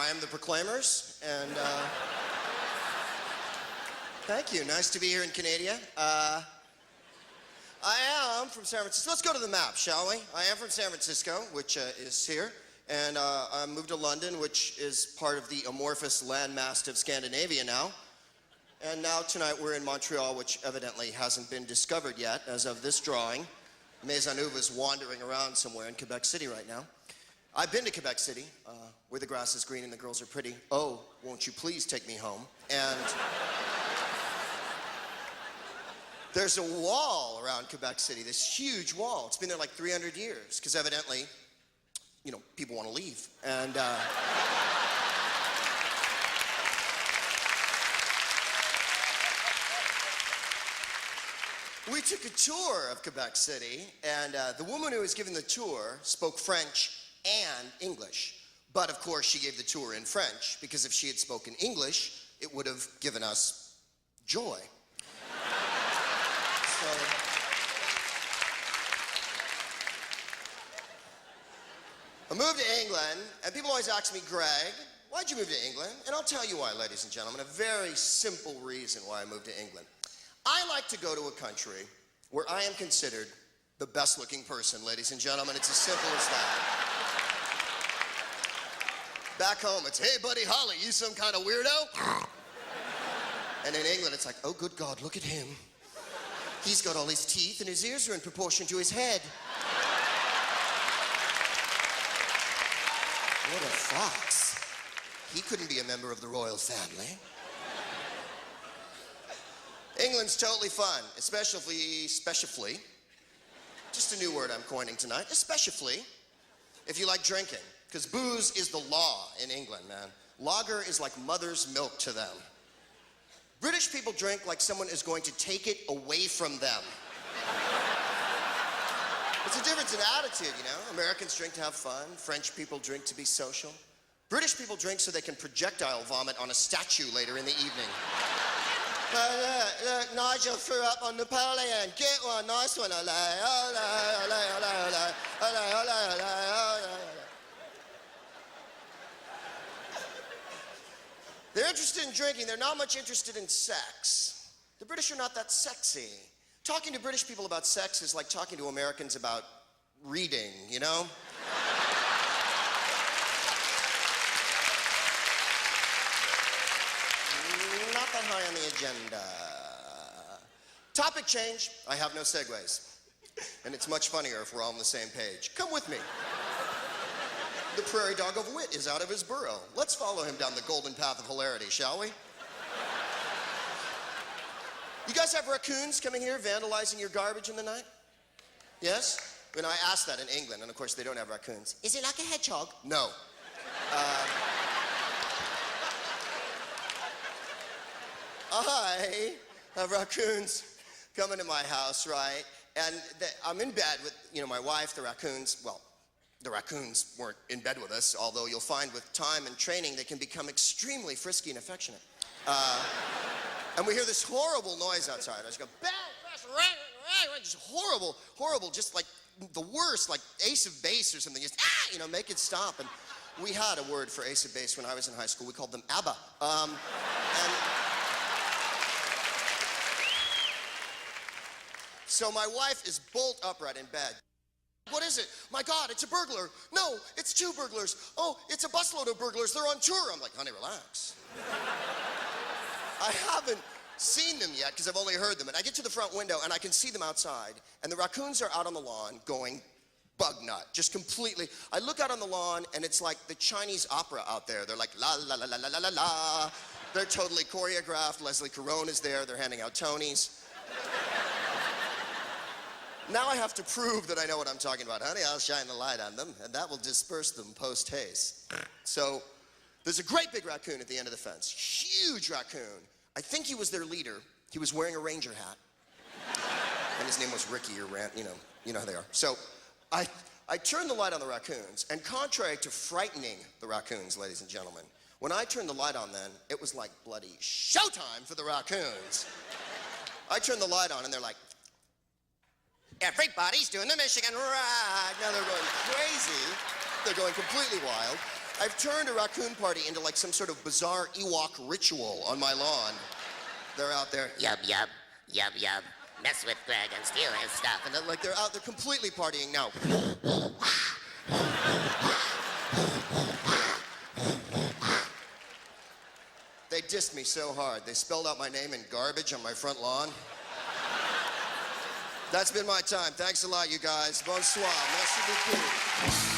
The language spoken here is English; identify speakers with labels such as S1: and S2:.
S1: I am the Proclaimers, and thank you. Nice to be here in Canada. I am from San Francisco. Let's go to the map, shall we? I am from San Francisco, which is here, and I moved to London, which is part of the amorphous landmass of Scandinavia now. And now tonight we're in Montreal, which evidently hasn't been discovered yet, as of this drawing. Maisonneuve is wandering around somewhere in Quebec City right now. I've been to Quebec City, where the grass is green and the girls are pretty. Oh, won't you please take me home? And there's a wall around Quebec City, this huge wall. It's been there like 300 years, because evidently, you know, people want to leave. And we took a tour of Quebec City, and the woman who was giving the tour spoke French and English. But of course, she gave the tour in French, because if she had spoken English, it would have given us joy. So, I moved to England, and people always ask me, Greg, why'd you move to England? And I'll tell you why, ladies and gentlemen, a very simple reason why I moved to England. I like to go to a country where I am considered the best looking person, ladies and gentlemen. It's as simple as that. Back home, it's, hey, buddy Holly, you some kind of weirdo? And in England, it's like, oh, good God, look at him. He's got all his teeth and his ears are in proportion to his head. What a fox. He couldn't be a member of the royal family. England's totally fun, especially, just a new word I'm coining tonight, especially if you like drinking, because booze is the law in England, man. Lager is like mother's milk to them. British people drink like someone is going to take it away from them. It's a difference in attitude, you know? Americans drink to have fun, French people drink to be social. British people drink so they can projectile vomit on a statue later in the evening. Look, Nigel threw up on Napoleon. Get one, nice one, ole, ole, ole, ole, ole, ole, ole, ole, ole. They're interested in drinking. They're not much interested in sex. The British are not that sexy. Talking to British people about sex is like talking to Americans about reading, you know? Not that high on the agenda. Topic change. I have no segues. And it's much funnier if we're all on the same page. Come with me. The prairie dog of wit is out of his burrow. Let's follow him down the golden path of hilarity, shall we? You guys have raccoons coming here vandalizing your garbage in the night? Yes? When I asked that in England, and of course they don't have raccoons. Is it like a hedgehog? No. I have raccoons coming to my house, right? And I'm in bed with, you know, my wife, the raccoons. Well, the raccoons weren't in bed with us, although you'll find with time and training they can become extremely frisky and affectionate. And we hear this horrible noise outside. I just go, bang, just horrible, horrible, just like the worst, like Ace of Base or something. Just, you know, make it stop. And we had a word for Ace of Base when I was in high school. We called them ABBA. So my wife is bolt upright in bed. What is it? My God, it's a burglar. No, it's two burglars. Oh, it's a busload of burglars. They're on tour. I'm like, honey, relax. I haven't seen them yet because I've only heard them. And I get to the front window and I can see them outside. And the raccoons are out on the lawn going bug nut, just completely. I look out on the lawn and it's like the Chinese opera out there. They're like la la la la la la la la. They're totally choreographed. Leslie Caron is there. They're handing out Tonys. Now I have to prove that I know what I'm talking about. Honey, I'll shine the light on them, and that will disperse them post-haste. So there's a great big raccoon at the end of the fence. Huge raccoon. I think he was their leader. He was wearing a ranger hat. And his name was Ricky or Rant, you know how they are. So I turned the light on the raccoons, and contrary to frightening the raccoons, ladies and gentlemen, when I turned the light on then, it was like bloody showtime for the raccoons. I turned the light on, and they're like, everybody's doing the Michigan ride. Now they're going crazy. They're going completely wild. I've turned a raccoon party into like some sort of bizarre Ewok ritual on my lawn. They're out there, yub, yub, yub, yub, mess with Greg and steal his stuff. And they're out there completely partying now. They dissed me so hard. They spelled out my name in garbage on my front lawn. That's been my time. Thanks a lot, you guys. Bonsoir. Merci beaucoup.